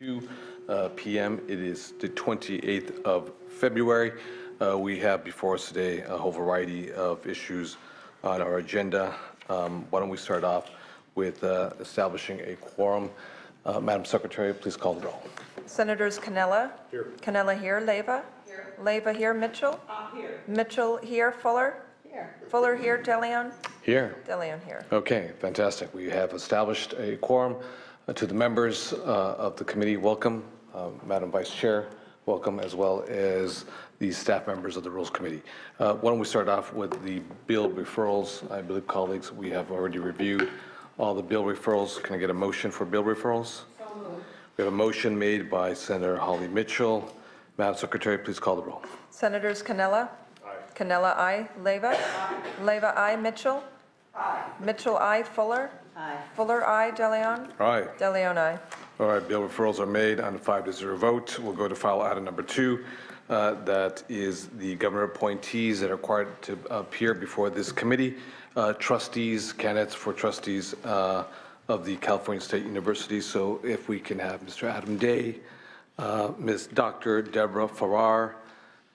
2 p.m. It is the 28th of February. We have before us today a whole variety of issues on our agenda. Why don't we start off with establishing a quorum. Madam Secretary, please call the roll. Senators Canella? Here. Canella here. Leyva? Here. Leyva here. Mitchell? Here. Mitchell here. Fuller? Here. Fuller here. DeLeon? Here. DeLeon here. Okay, fantastic. We have established a quorum. To the members of the committee, welcome. Madam Vice Chair, welcome, as well as the staff members of the Rules Committee. Why don't we start off with the bill referrals? I believe, colleagues, we have already reviewed all the bill referrals. Can I get a motion for bill referrals? So moved. We have a motion made by Senator Holly Mitchell. Madam Secretary, please call the roll. Senators Canella? Aye. Canella, aye. Leyva? Aye. Leyva, aye. Mitchell? Aye. Mitchell, aye. Fuller? Aye. Fuller, aye. DeLeon? Aye. DeLeon, aye. All right, bill referrals are made on a 5-0 vote. We'll go to file item number 2. That is the governor appointees that are required to appear before this committee. Trustees, candidates for trustees of the California State University. So if we can have Mr. Adam Day, Ms. Dr. Deborah Farrar,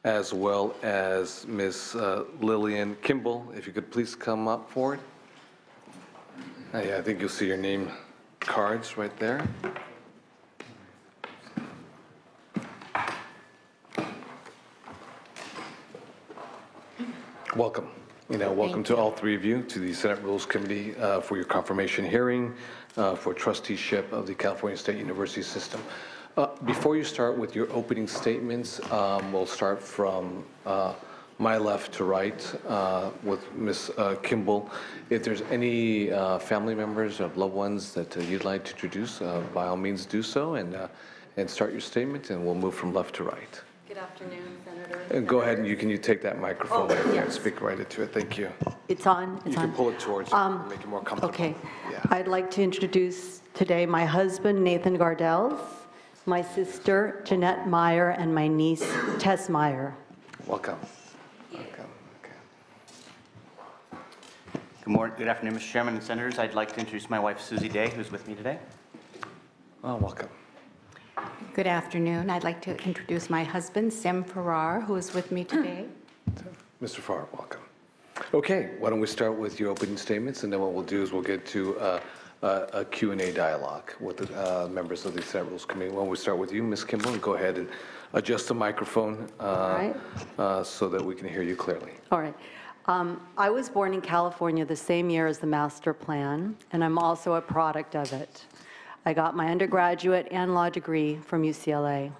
as well as Ms. Lillian Kimball, if you could please come up forward. Yeah, I think you'll see your name cards right there. Welcome. Welcome to all three of you to the Senate Rules Committee for your confirmation hearing for trusteeship of the California State University system. Before you start with your opening statements, we'll start from my left to right with Ms. Kimball. If there's any family members or loved ones that you'd like to introduce, by all means do so and start your statement, and we'll move from left to right. Good afternoon, Senator. And go ahead and you take that microphone yes. and speak right into it. Thank you. It's on. You can pull it towards you and make it more comfortable. Okay. Yeah. I'd like to introduce today my husband, Nathan Gardels, my sister, Jeanette Meyer, and my niece, Tess Meyer. Welcome. Good morning, good afternoon, Mr. Chairman and Senators. I'd like to introduce my wife, Susie Day, who's with me today. Oh, welcome. Good afternoon. I'd like to introduce my husband, Sim Farrar, who is with me today. Mr. Farrar, welcome. Okay, why don't we start with your opening statements, and then what we'll do is we'll get to a Q&A dialogue with the members of the Senate Rules Committee. Why don't we start with you, Ms. Kimball, and go ahead and adjust the microphone so that we can hear you clearly. All right. I was born in California the same year as the master plan, and I'm also a product of it. I got my undergraduate and law degree from UCLA.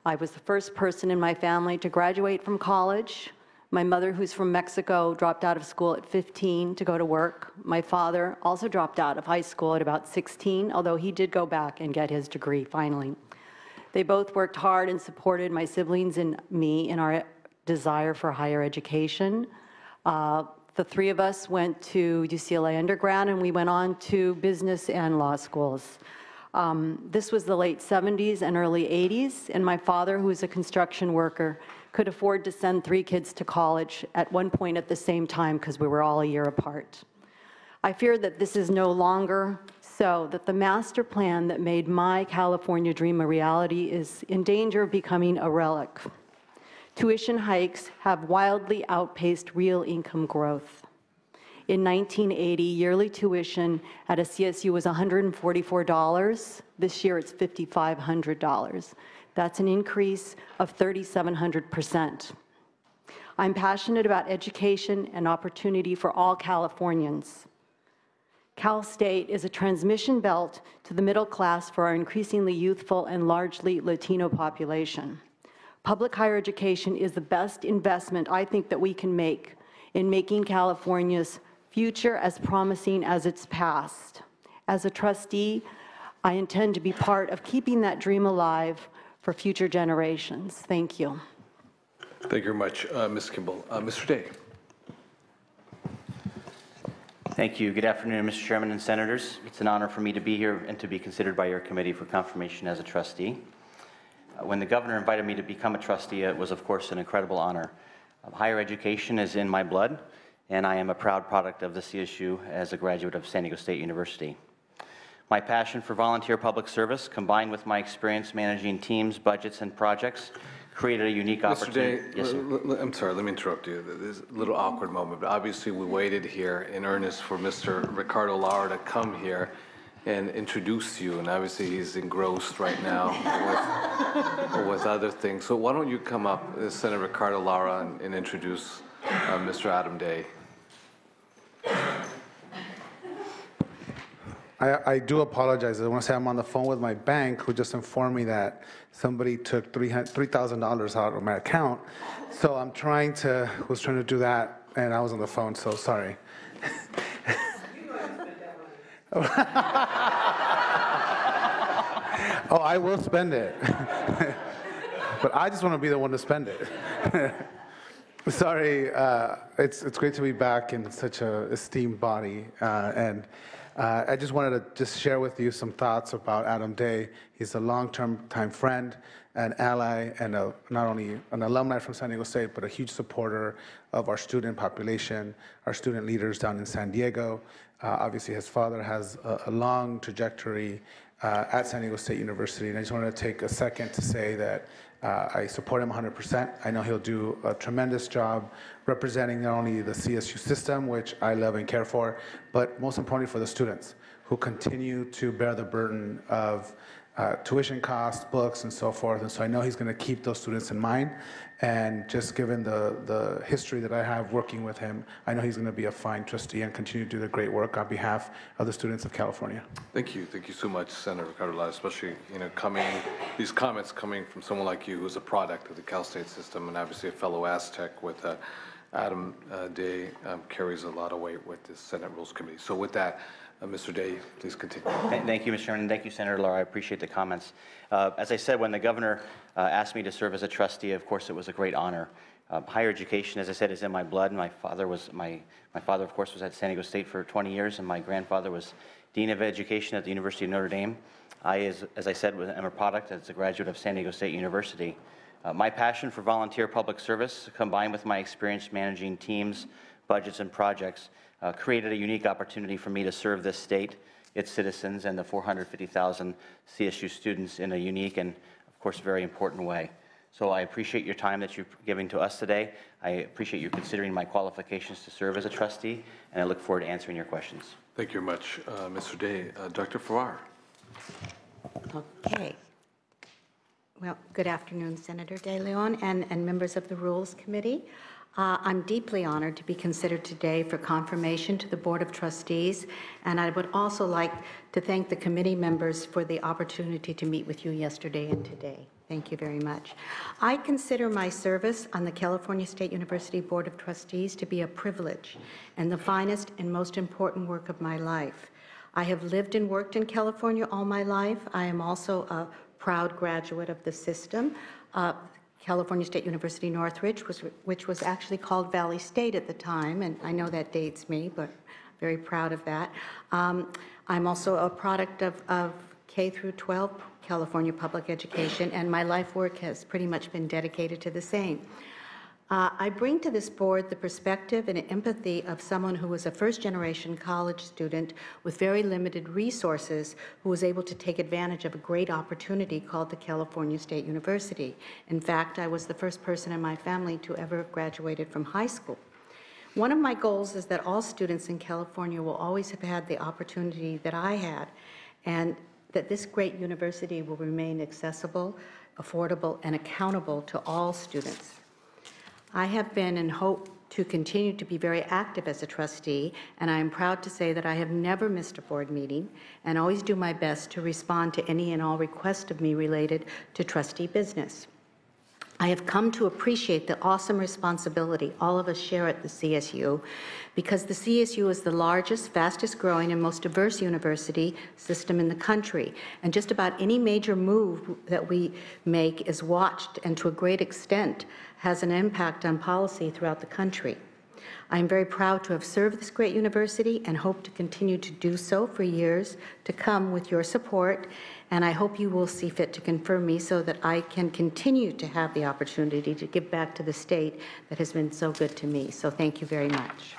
I was the first person in my family to graduate from college. My mother, who's from Mexico, dropped out of school at 15 to go to work. My father also dropped out of high school at about 16, although he did go back and get his degree finally. They both worked hard and supported my siblings and me in our desire for higher education. The three of us went to UCLA undergrad, and we went on to business and law schools. This was the late 70s and early 80s, and my father, who was a construction worker, could afford to send 3 kids to college at one point at the same time because we were all a year apart. I fear that this is no longer so, that the master plan that made my California dream a reality is in danger of becoming a relic. Tuition hikes have wildly outpaced real income growth. In 1980, yearly tuition at a CSU was $144. This year, it's $5,500. That's an increase of 3,700%. I'm passionate about education and opportunity for all Californians. Cal State is a transmission belt to the middle class for our increasingly youthful and largely Latino population. Public higher education is the best investment I think that we can make in making California's future as promising as its past. As a trustee, I intend to be part of keeping that dream alive for future generations. Thank you. Thank you very much, Ms. Kimball. Mr. Day. Thank you. Good afternoon, Mr. Chairman and Senators. It's an honor for me to be here and to be considered by your committee for confirmation as a trustee. When the governor invited me to become a trustee, it was, of course, an incredible honor. Higher education is in my blood, and I am a proud product of the CSU as a graduate of San Diego State University. My passion for volunteer public service, combined with my experience managing teams, budgets, and projects, created a unique Mr. opportunity. Day, Yes, sir. I'm sorry, let me interrupt you. This is a little awkward moment, but obviously we waited here in earnest for Mr. Ricardo Lara to come here and introduce you, and obviously he's engrossed right now with other things. So why don't you come up, Senator Ricardo Lara, and introduce Mr. Adam Day. I do apologize. I want to say I'm on the phone with my bank, who just informed me that somebody took $3,000 out of my account. So I'm was trying to do that, and I was on the phone, so sorry. Oh, I will spend it. But I just want to be the one to spend it. Sorry, it's great to be back in such a esteemed body, and I just wanted to share with you some thoughts about Adam Day. He's a long-term time friend, an ally, and not only an alumni from San Diego State, but a huge supporter of our student population, our student leaders down in San Diego. Obviously, his father has a long trajectory at San Diego State University, and I just wanted to take a second to say that I support him 100%. I know he'll do a tremendous job representing not only the CSU system, which I love and care for, but most importantly for the students who continue to bear the burden of tuition costs, books, and so forth. And so I know he's going to keep those students in mind. And just given the history that I have working with him, I know he's going to be a fine trustee and continue to do the great work on behalf of the students of California. Thank you so much, Senator Ricardo Lara, especially these comments coming from someone like you, who's a product of the Cal State system, and obviously a fellow Aztec with Adam Day carries a lot of weight with the Senate Rules Committee. So with that, Mr. Day, please continue. Thank you, Mr. Chairman, and thank you, Senator Lara. I appreciate the comments. As I said, when the governor asked me to serve as a trustee, of course, it was a great honor. Higher education, as I said, is in my blood. My father, of course, was at San Diego State for 20 years, and my grandfather was Dean of Education at the University of Notre Dame. As I said, am a product as a graduate of San Diego State University. My passion for volunteer public service, combined with my experience managing teams, budgets, and projects, created a unique opportunity for me to serve this state, its citizens, and the 450,000 CSU students in a unique and, of course, very important way. So I appreciate your time that you're giving to us today. I appreciate you considering my qualifications to serve as a trustee, and I look forward to answering your questions. Thank you very much, Mr. Day. Dr. Farrar. Okay. Well, good afternoon, Senator De Leon and members of the Rules Committee. I'm deeply honored to be considered today for confirmation to the Board of Trustees, and I would also like to thank the committee members for the opportunity to meet with you yesterday and today. Thank you very much. I consider my service on the California State University Board of Trustees to be a privilege and the finest and most important work of my life. I have lived and worked in California all my life. I am also a proud graduate of the system. California State University Northridge, which was actually called Valley State at the time, and I know that dates me, but very proud of that. I'm also a product of K through 12 California public education, and my life work has pretty much been dedicated to the same. I bring to this board the perspective and empathy of someone who was a first-generation college student with very limited resources who was able to take advantage of a great opportunity called the California State University. In fact, I was the first person in my family to ever have graduated from high school. One of my goals is that all students in California will always have had the opportunity that I had, and that this great university will remain accessible, affordable, and accountable to all students. I have been and hope to continue to be very active as a trustee, and I am proud to say that I have never missed a board meeting and always do my best to respond to any and all requests of me related to trustee business. I have come to appreciate the awesome responsibility all of us share at the CSU, because the CSU is the largest, fastest growing, and most diverse university system in the country. And just about any major move that we make is watched, and to a great extent has an impact on policy throughout the country. I am very proud to have served this great university and hope to continue to do so for years to come with your support, and I hope you will see fit to confirm me so that I can continue to have the opportunity to give back to the state that has been so good to me. So thank you very much.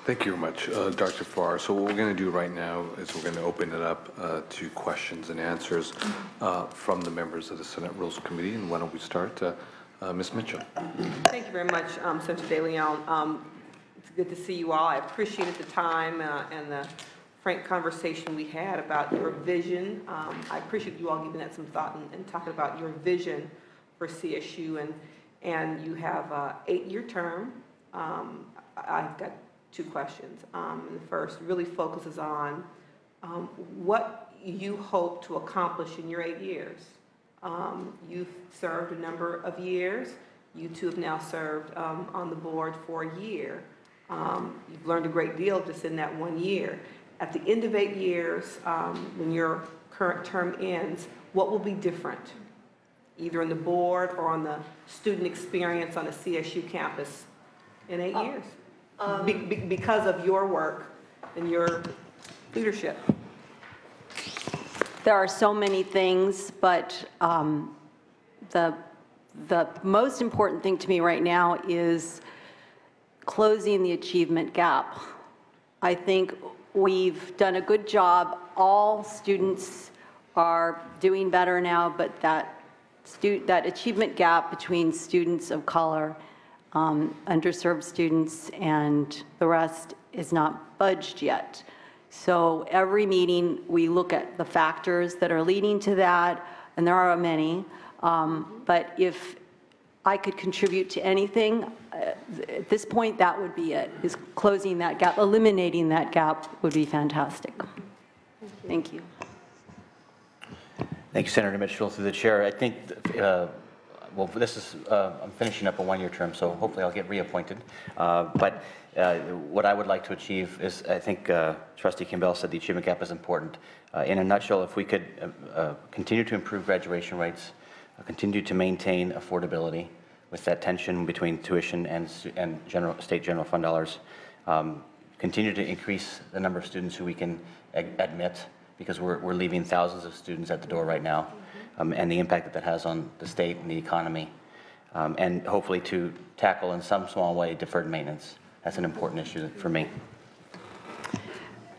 Thank you very much, Dr. Farr. So what we're going to do right now is we're going to open it up to questions and answers from the members of the Senate Rules Committee. And why don't we start? Ms. Mitchell. Thank you very much, Senator De Leon. It's good to see you all. I appreciated the time and the frank conversation we had about your vision. I appreciate you all giving that some thought and talking about your vision for CSU. And you have an 8-year term. I've got 2 questions. The first really focuses on what you hope to accomplish in your 8 years. You've served a number of years. You 2 have now served on the board for a year. You've learned a great deal just in that 1 year. At the end of 8 years, when your current term ends, what will be different, either on the board or on the student experience on a CSU campus in 8 years? Because of your work and your leadership. There are so many things, but the most important thing to me right now is closing the achievement gap. I think we've done a good job. All students are doing better now, but that achievement gap between students of color, underserved students, and the rest is not budged yet. So every meeting, we look at the factors that are leading to that, and there are many. But if I could contribute to anything, at this point, that would be it, is closing that gap. Eliminating that gap would be fantastic. Thank you. Thank you, Senator Mitchell. Through the chair, I think, well, this is, I'm finishing up a 1-year term, so hopefully I'll get reappointed. But what I would like to achieve is, I think Trustee Campbell said the achievement gap is important. In a nutshell, if we could continue to improve graduation rates, continue to maintain affordability with that tension between tuition and state general fund dollars, continue to increase the number of students who we can admit, because we're leaving thousands of students at the door right now, and the impact that has on the state and the economy, and hopefully to tackle in some small way deferred maintenance. That's an important issue for me.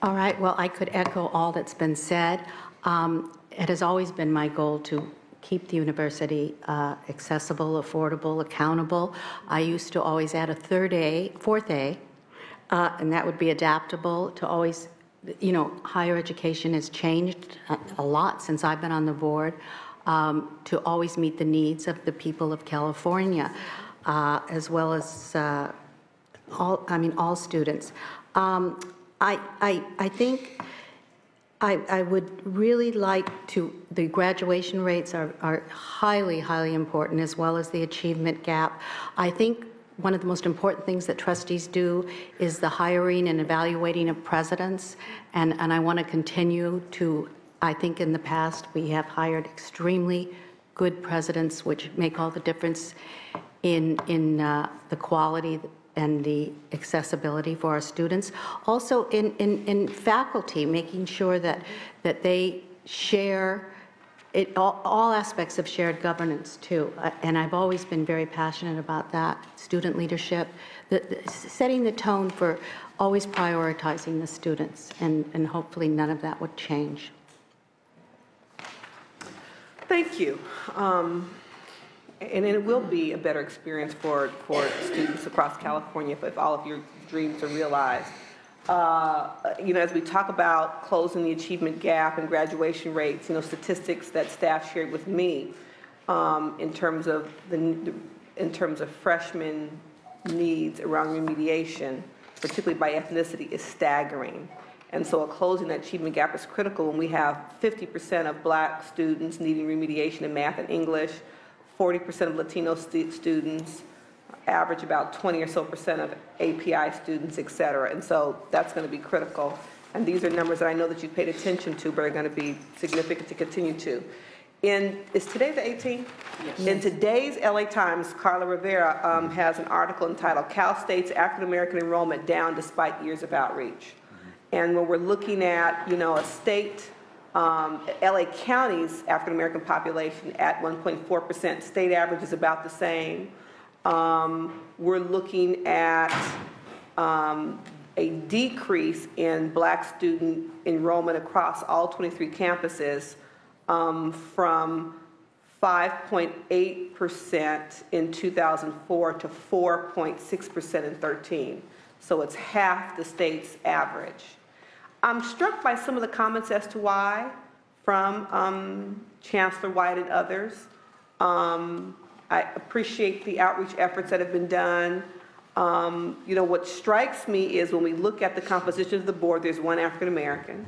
All right, well, I could echo all that's been said. It has always been my goal to keep the university accessible, affordable, accountable. I used to always add a 4th A, and that would be adaptable to always, you know, higher education has changed a lot since I've been on the board, to always meet the needs of the people of California, as well as all students. I think I would really like to, the graduation rates are highly, highly important, as well as the achievement gap. I think one of the most important things that trustees do is the hiring and evaluating of presidents, and I want to continue to, I think in the past we have hired extremely good presidents, which make all the difference in the quality and the accessibility for our students. Also in faculty, making sure that they share all aspects of shared governance too. And I've always been very passionate about that. Student leadership, setting the tone for always prioritizing the students, and hopefully none of that would change. Thank you. And it will be a better experience for students across California if all of your dreams are realized. You know, as we talk about closing the achievement gap and graduation rates, you know, statistics that staff shared with me in terms of freshman needs around remediation, particularly by ethnicity, is staggering. And so closing that achievement gap is critical when we have 50% of Black students needing remediation in math and English, 40% of Latino students, average about 20% or so of API students, et cetera. And so that's going to be critical. And these are numbers that I know that you've paid attention to, but are going to be significant to continue to. Is today the 18th? Yes. In today's LA Times, Carla Rivera has an article entitled "Cal State's African American Enrollment Down Despite Years of Outreach." And when we're looking at, you know, a state, LA County's African American population at 1.4%, state average is about the same. We're looking at a decrease in Black student enrollment across all 23 campuses from 5.8% in 2004 to 4.6% in 13. So it's half the state's average. I'm struck by some of the comments as to why from Chancellor White and others. I appreciate the outreach efforts that have been done. You know, what strikes me is when we look at the composition of the board, there's one African American.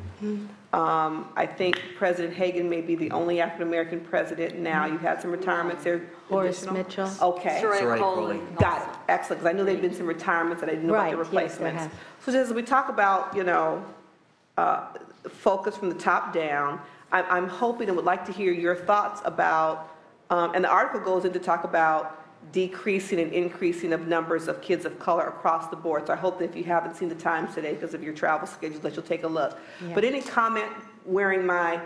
I think President Hagan may be the only African American president now. You've had some retirements there. Horace Mitchell. Okay. Sarai Coley. Got it. Excellent, because I knew there'd been some retirements and I didn't know about the Right, yes, there replacements. So as we talk about, you know, focus from the top down, I'm hoping and would like to hear your thoughts about, and the article goes into talk about decreasing and increasing of numbers of kids of color across the board. So I hope that if you haven't seen the Times today because of your travel schedules, that you'll take a look. Yeah. But any comment, wearing my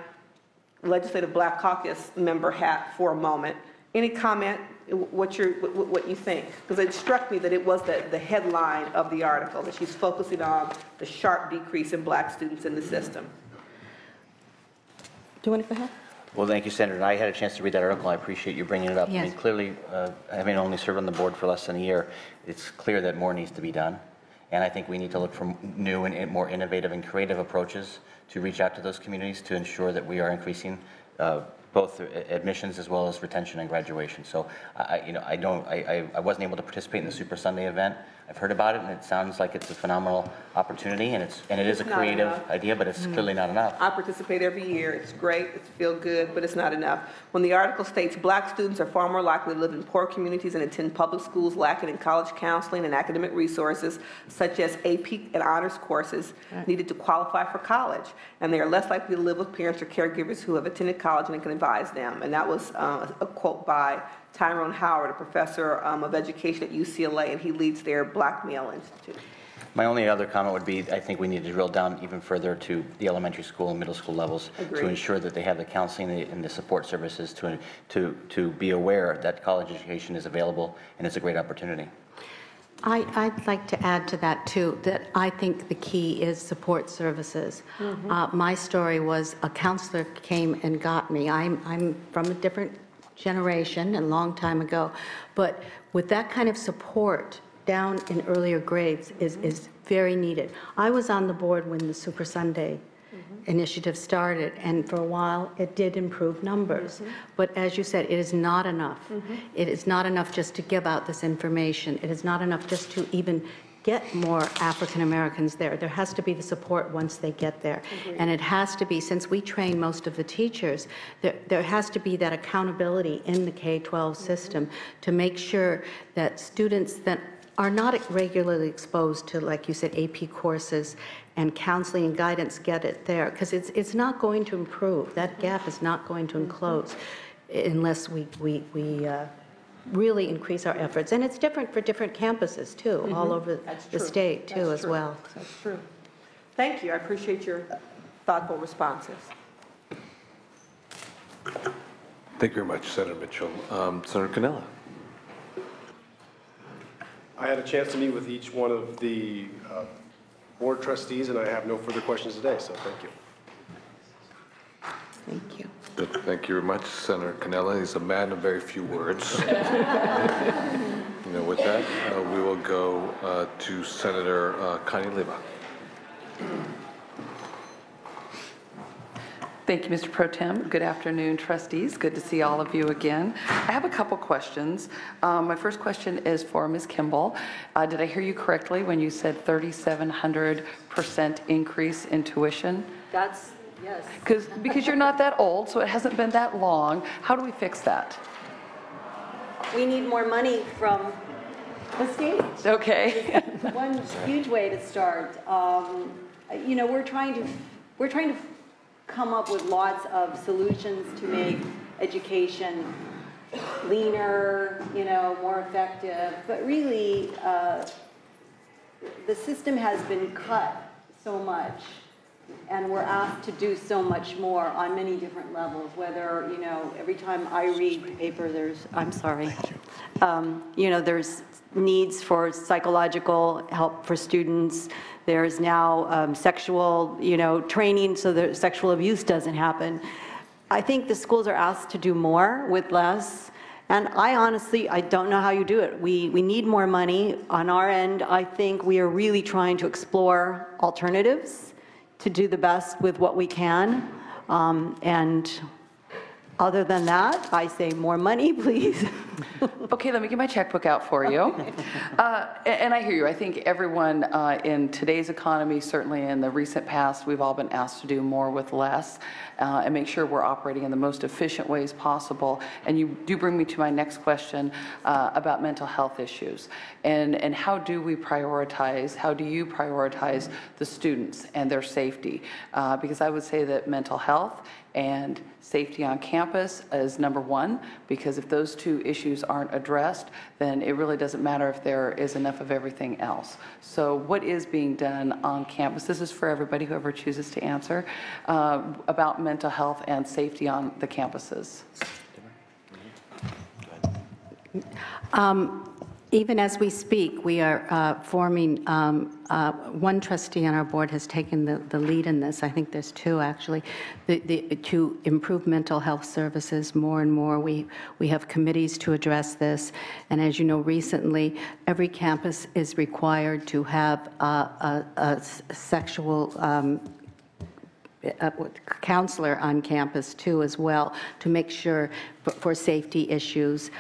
Legislative Black Caucus member hat for a moment, any comment what you think? Because it struck me that it was the headline of the article, that she's focusing on the sharp decrease in Black students in the system. Do you want to go ahead? Well, thank you, Senator. I had a chance to read that article. I appreciate you bringing it up. Yes. I mean, clearly, having only served on the board for less than a year, it's clear that more needs to be done. And I think we need to look for new and more innovative and creative approaches to reach out to those communities to ensure that we are increasing both admissions as well as retention and graduation. So, I wasn't able to participate in the Super Sunday event. I've heard about it, and it sounds like it's a phenomenal opportunity, and it is a creative idea, but it's clearly not enough. I participate every year. It's great. It's feel good, but it's not enough. When the article states Black students are far more likely to live in poor communities and attend public schools lacking in college counseling and academic resources, such as AP and honors courses needed to qualify for college, and they are less likely to live with parents or caregivers who have attended college and can advise them. And that was a quote by Tyrone Howard, a professor of education at UCLA, and he leads their Black Male Institute. My only other comment would be, I think we need to drill down even further to the elementary school and middle school levels Agreed. to ensure that they have the counseling and the support services to be aware that college education is available and it's a great opportunity. I'd like to add to that too, that I think the key is support services. My story was a counselor came and got me. I'm from a different generation and long time ago, but with that kind of support down in earlier grades is very needed. I was on the board when the Super Sunday initiative started, and for a while it did improve numbers. But as you said, it is not enough. It is not enough just to give out this information. It is not enough just to even get more African Americans there. There has to be the support once they get there. And it has to be, since we train most of the teachers, there has to be that accountability in the K-12 system to make sure that students that are not regularly exposed to, like you said, AP courses and counseling and guidance get it there, because it's not going to improve. That gap is not going to close unless we really increase our efforts. And it's different for different campuses too, all over the state too as well. That's true. Thank you. I appreciate your thoughtful responses. Thank you very much, Senator Mitchell. Senator Cannella. I had a chance to meet with each one of the board trustees, and I have no further questions today, so thank you. Thank you. Good. Thank you very much, Senator Cannella. He's a man of very few words. With that, we will go to Senator Connie Leyva. Thank you, Mr. Pro Tem. Good afternoon, trustees. Good to see all of you again. I have a couple questions. My first question is for Ms. Kimball. Did I hear you correctly when you said 3,700% increase in tuition? That's, yes. Because you're not that old, so it hasn't been that long. How do we fix that? We need more money from the state. Okay. One huge way to start. We're trying to come up with lots of solutions to make education leaner, more effective. But really, the system has been cut so much and we're asked to do so much more on many different levels, whether, every time I read the paper, I'm sorry, there's needs for psychological help for students. There's now sexual, training so that sexual abuse doesn't happen. I think the schools are asked to do more with less. And I honestly don't know how you do it. We need more money. On our end, I think we are really trying to explore alternatives to do the best with what we can. And other than that, I say more money, please. Okay, let me get my checkbook out for you. And I hear you. I think everyone in today's economy, certainly in the recent past, we've all been asked to do more with less and make sure we're operating in the most efficient ways possible. And you do bring me to my next question about mental health issues. And how do we prioritize, how do you prioritize the students and their safety? Because I would say that mental health and safety on campus is number one, because if those two issues aren't addressed, then it really doesn't matter if there is enough of everything else. So what is being done on campus? This is for everybody, whoever chooses to answer, about mental health and safety on the campuses. Even as we speak, we are forming, one trustee on our board has taken the lead in this. I think there's two, actually, to improve mental health services more and more. We have committees to address this. And as you know, recently, every campus is required to have a sexual counselor on campus, too, as well, to make sure for safety issues.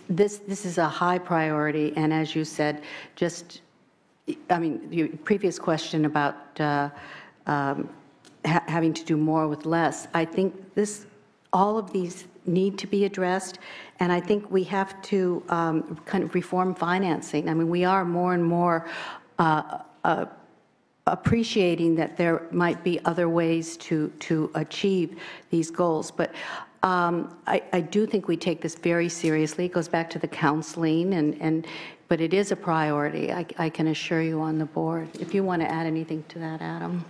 This is a high priority, and as you said, your previous question about having to do more with less, I think all of these need to be addressed, and I think we have to kind of reform financing. I mean, we are more and more appreciating that there might be other ways to achieve these goals, but I do think we take this very seriously. It goes back to the counseling, but it is a priority, I can assure you, on the board. If you want to add anything to that, Adam.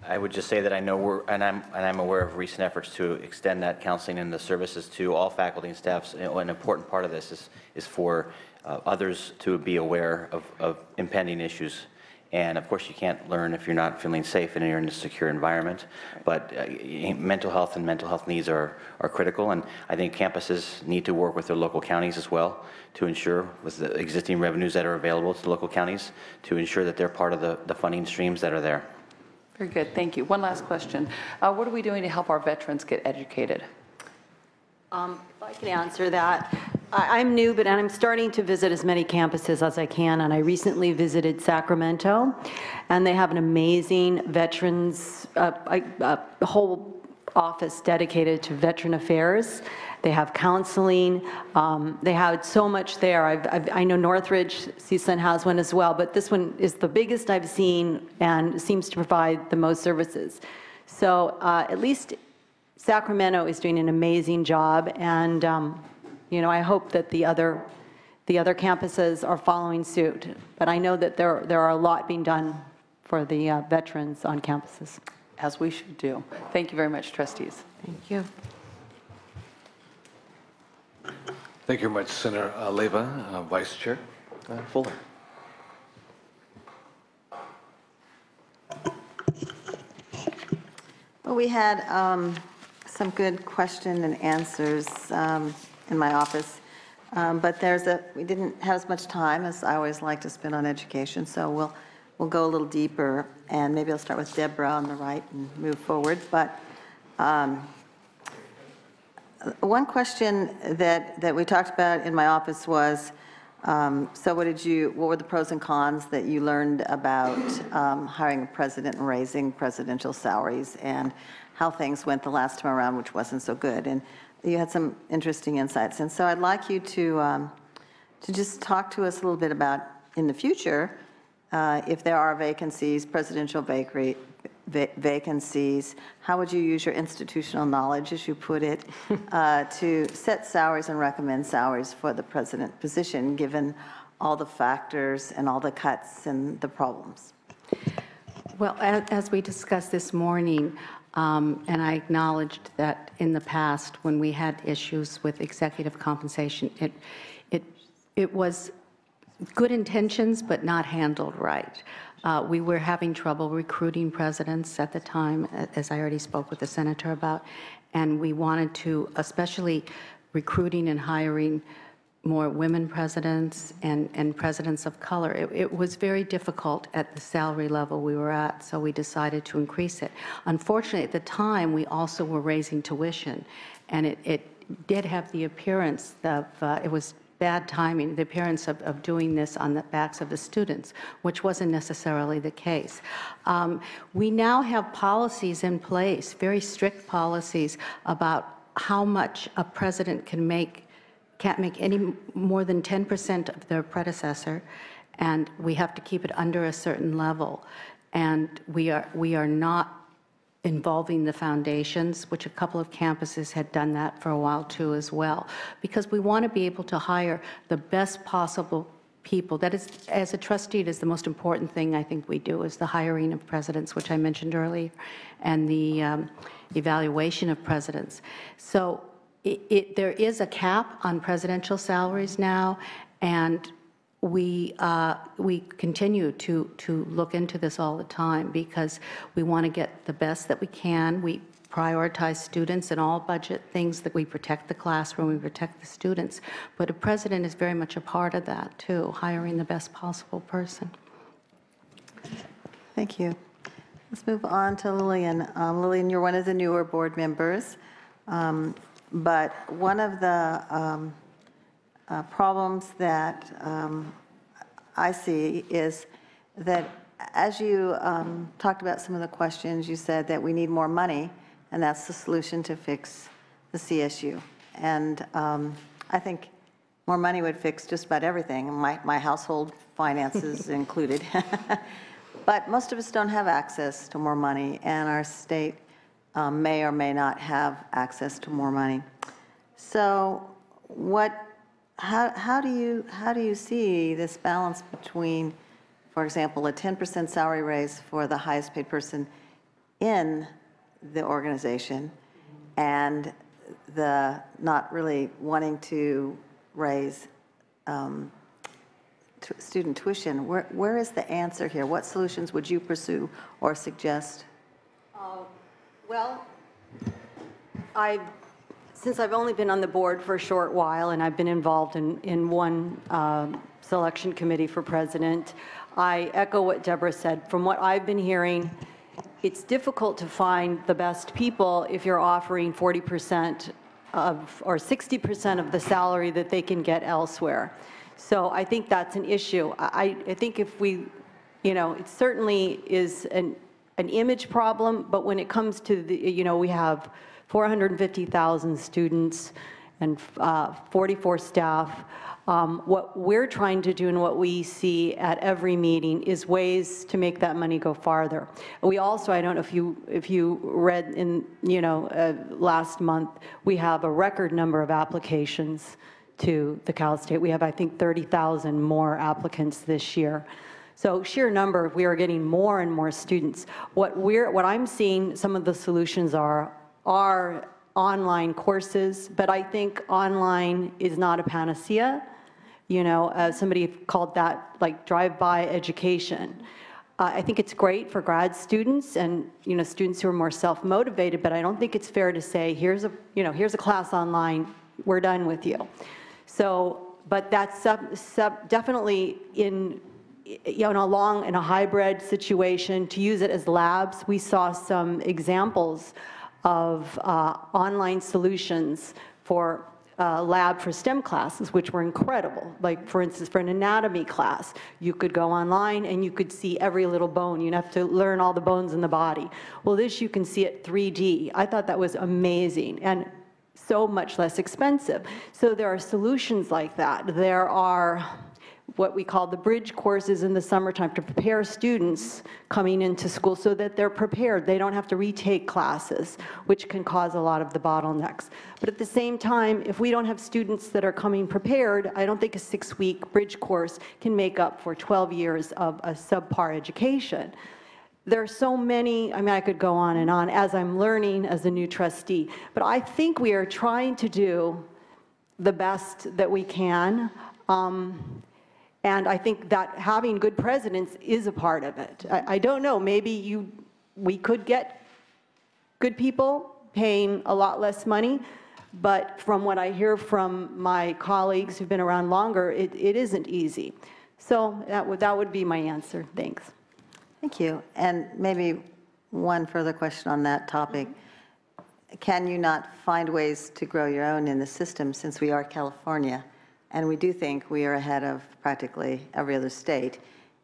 I would just say that I know I'm aware of recent efforts to extend that counseling and the services to all faculty and staffs. An important part of this is for others to be aware of impending issues. And of course, you can't learn if you're not feeling safe and you're in a secure environment. But mental health and mental health needs are critical. And I think campuses need to work with their local counties as well to ensure, with the existing revenues that are available to the local counties, to ensure that they're part of the funding streams that are there. Very good, thank you. One last question. What are we doing to help our veterans get educated? If I can answer that. I'm new, but I'm starting to visit as many campuses as I can, and I recently visited Sacramento, and they have an amazing veterans, a whole office dedicated to veteran affairs. They have counseling. They have so much there. I know Northridge, CSUN has one as well, but this one is the biggest I've seen and seems to provide the most services. So at least Sacramento is doing an amazing job, and I hope that the other campuses are following suit. But I know that there are a lot being done for the veterans on campuses. As we should do. Thank you very much, trustees. Thank you. Thank you very much, Senator Leyva, Vice Chair Fuller. Well, we had some good question and answers in my office, but we didn't have as much time as I always like to spend on education, so we'll go a little deeper, and maybe I'll start with Deborah on the right and move forward. But one question that we talked about in my office was, so what were the pros and cons that you learned about hiring a president and raising presidential salaries, and how things went the last time around, which wasn't so good? And you had some interesting insights. And so I'd like you to just talk to us a little bit about, in the future, if there are vacancies, presidential vacancies, how would you use your institutional knowledge, as you put it, to set salaries and recommend salaries for the president position, given all the factors and all the cuts and the problems? Well, as we discussed this morning, and I acknowledged that in the past, when we had issues with executive compensation, it was good intentions, but not handled right. We were having trouble recruiting presidents at the time, as I already spoke with the senator about, and we wanted to, especially recruiting and hiring more women presidents and presidents of color. It was very difficult at the salary level we were at, so we decided to increase it. Unfortunately, at the time, we also were raising tuition, and it did have the appearance of, it was bad timing, the appearance of doing this on the backs of the students, which wasn't necessarily the case. We now have policies in place, very strict policies about how much a president can't make any more than 10% of their predecessor, and we have to keep it under a certain level. And we are not involving the foundations, which a couple of campuses had done that for a while too as well, because we want to be able to hire the best possible people. That is, as a trustee, it is the most important thing I think we do, is the hiring of presidents, which I mentioned earlier, and the evaluation of presidents. So there is a cap on presidential salaries now, and we continue to look into this all the time because we want to get the best that we can. We prioritize students in all budget things, that we protect the classroom, we protect the students. But a president is very much a part of that too, hiring the best possible person. Thank you. Let's move on to Lillian. Lillian, you're one of the newer board members. But one of the problems that I see is that as you talked about some of the questions, you said that we need more money, and that's the solution to fix the CSU. And I think more money would fix just about everything, my household finances included. But most of us don't have access to more money, and our state may or may not have access to more money. So how do you see this balance between, for example, a 10% salary raise for the highest paid person in the organization and the not really wanting to raise student tuition? Where is the answer here? What solutions would you pursue or suggest? Well, since I've only been on the board for a short while and I've been involved in one selection committee for president, I echo what Deborah said. From what I've been hearing, it's difficult to find the best people if you're offering 40% or 60% of the salary that they can get elsewhere. So I think that's an issue. I think if we, it certainly is an image problem, but when it comes to the, we have 450,000 students and 44 staff. What we're trying to do and what we see at every meeting is ways to make that money go farther. We also, I don't know if you read in, last month, we have a record number of applications to the Cal State. We have, I think, 30,000 more applicants this year. So sheer number, we are getting more and more students. What I'm seeing, some of the solutions are online courses, but I think online is not a panacea. Somebody called that like drive-by education. I think it's great for grad students and students who are more self-motivated, but I don't think it's fair to say here's a class online, we're done with you. So, but that's definitely in a hybrid situation to use it as labs. We saw some examples of online solutions for lab for STEM classes, which were incredible. Like, for instance, for an anatomy class, you could go online and you could see every little bone. You'd have to learn all the bones in the body. Well, this you can see it 3D. I thought that was amazing and so much less expensive. So there are solutions like that. There are what we call the bridge courses in the summertime to prepare students coming into school so that they're prepared. They don't have to retake classes, which can cause a lot of the bottlenecks. But at the same time, if we don't have students that are coming prepared, I don't think a 6-week bridge course can make up for 12 years of a subpar education. there are so many, I mean, I could go on and on as I'm learning as a new trustee, but I think we are trying to do the best that we can. And I think that having good presidents is a part of it. I don't know, maybe we could get good people paying a lot less money, but from what I hear from my colleagues who've been around longer, it isn't easy. So that would be my answer. Thanks. Thank you. And maybe one further question on that topic. Can you not find ways to grow your own in the system, since we are California? And we do think we are ahead of practically every other state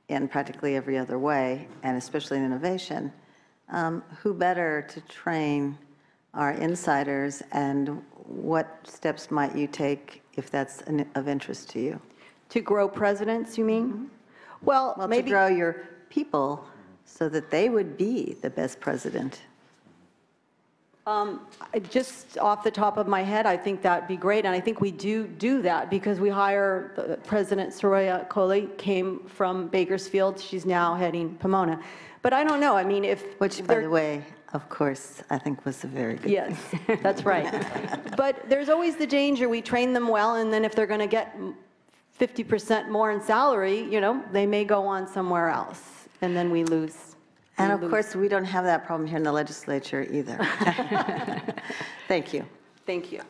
in practically every other way, and especially in innovation. Who better to train our insiders, and what steps might you take if that's of interest to you? To grow presidents, you mean? Well, Well, maybe to grow your people so that they would be the best president. just off the top of my head, I think that'd be great, and I think we do that because we hire President Soraya Coley came from Bakersfield. She's now heading Pomona. But I don't know. I mean, Which, by the way, of course, I think was a very good Yes, that's right. But there's always the danger, we train them well, and then if they're going to get 50% more in salary, you know, they may go on somewhere else, and then we lose. And of course, we don't have that problem here in the legislature either. Thank you. Thank you.